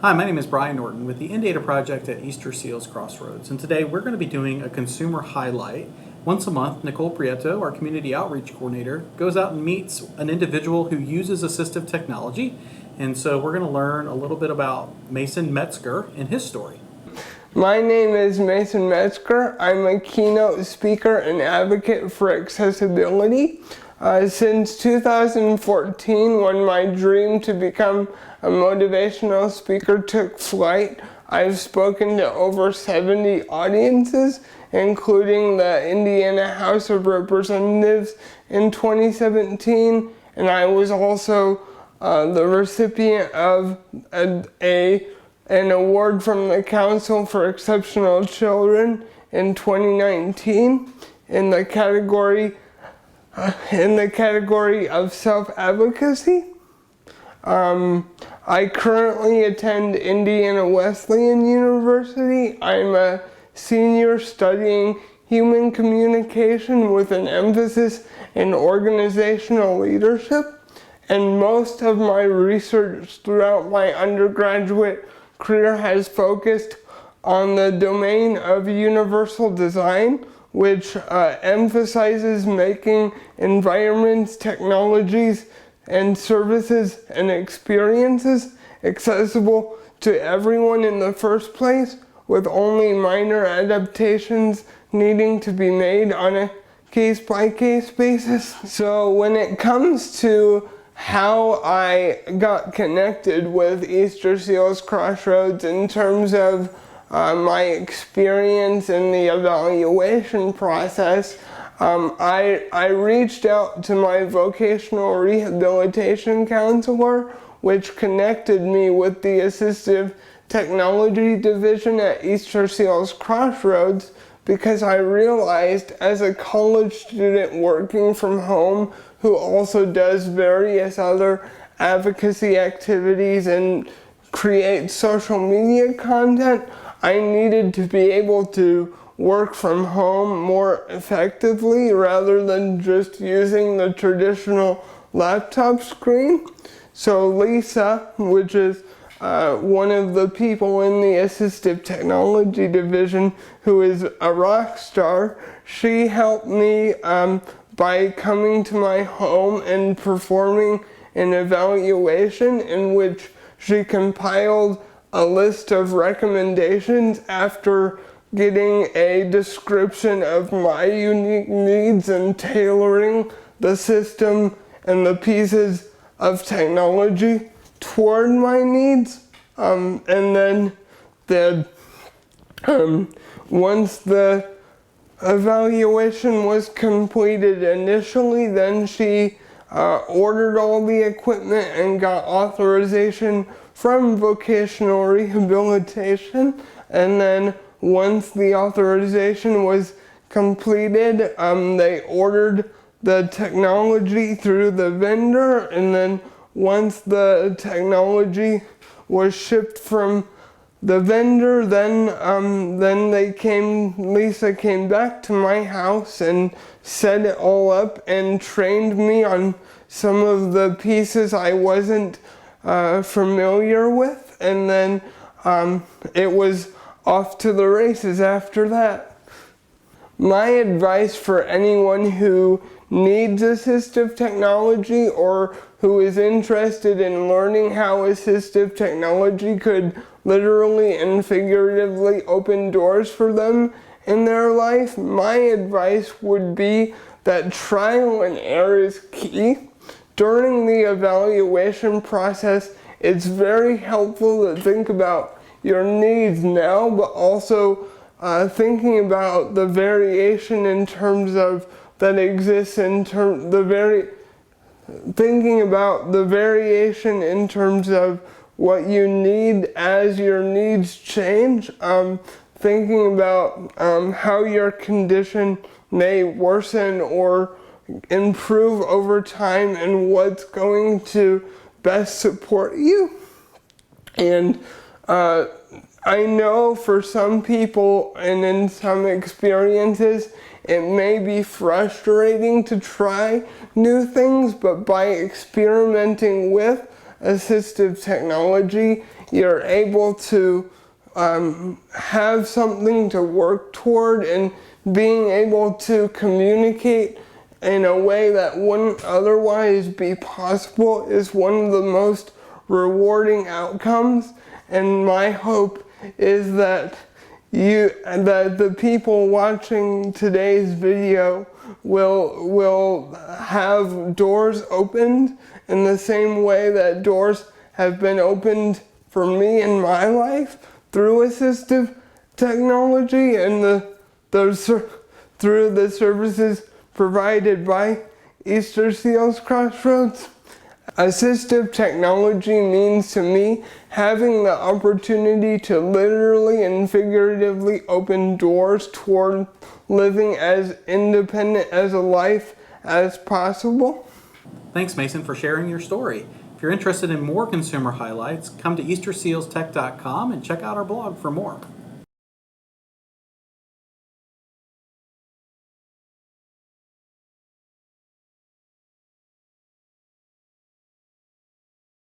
Hi, my name is Brian Norton with the InData Project at Easter Seals Crossroads, and today we're going to be doing a consumer highlight. Once a month, Nicole Prieto, our community outreach coordinator, goes out and meets an individual who uses assistive technology, and so we're going to learn a little bit about Mason Metzger and his story. My name is Mason Metzger. I'm a keynote speaker and advocate for accessibility. Since 2014, when my dream to become a motivational speaker took flight, I've spoken to over 70 audiences, including the Indiana House of Representatives in 2017, and I was also the recipient of an award from the Council for Exceptional Children in 2019 in the category of self-advocacy. I currently attend Indiana Wesleyan University. I'm a senior studying human communication with an emphasis in organizational leadership, and most of my research throughout my undergraduate career has focused on the domain of universal design, which emphasizes making environments, technologies, and services and experiences accessible to everyone in the first place, with only minor adaptations needing to be made on a case-by-case basis. So when it comes to how I got connected with Easter Seals Crossroads in terms of my experience in the evaluation process, I reached out to my vocational rehabilitation counselor, which connected me with the assistive technology division at Easter Seals Crossroads, because I realized as a college student working from home who also does various other advocacy activities and creates social media content, I needed to be able to work from home more effectively rather than just using the traditional laptop screen. So Lisa, which is one of the people in the assistive technology division who is a rock star, she helped me by coming to my home and performing an evaluation in which she compiled a list of recommendations after getting a description of my unique needs and tailoring the system and the pieces of technology toward my needs. And then once the evaluation was completed initially, then she ordered all the equipment and got authorization from vocational rehabilitation, and then once the authorization was completed, they ordered the technology through the vendor, and then once the technology was shipped from the vendor, then Lisa came back to my house and set it all up and trained me on some of the pieces I wasn't familiar with, and then it was off to the races after that. My advice for anyone who needs assistive technology or who is interested in learning how assistive technology could literally and figuratively open doors for them in their life, my advice would be that trial and error is key. During the evaluation process, it's very helpful to think about your needs now, but also thinking about the variation in terms of that exists thinking about the variation in terms of what you need as your needs change, thinking about how your condition may worsen or improve over time and what's going to best support you. And I know for some people and in some experiences, it may be frustrating to try new things, but by experimenting with assistive technology, you're able to have something to work toward, and being able to communicate in a way that wouldn't otherwise be possible is one of the most rewarding outcomes. And my hope is that the people watching today's video will have doors opened in the same way that doors have been opened for me in my life through assistive technology and through the services provided by Easter Seals Crossroads. Assistive technology means to me having the opportunity to literally and figuratively open doors toward living as independent as a life as possible. Thanks, Mason, for sharing your story. If you're interested in more consumer highlights, come to eastersealstech.com and check out our blog for more.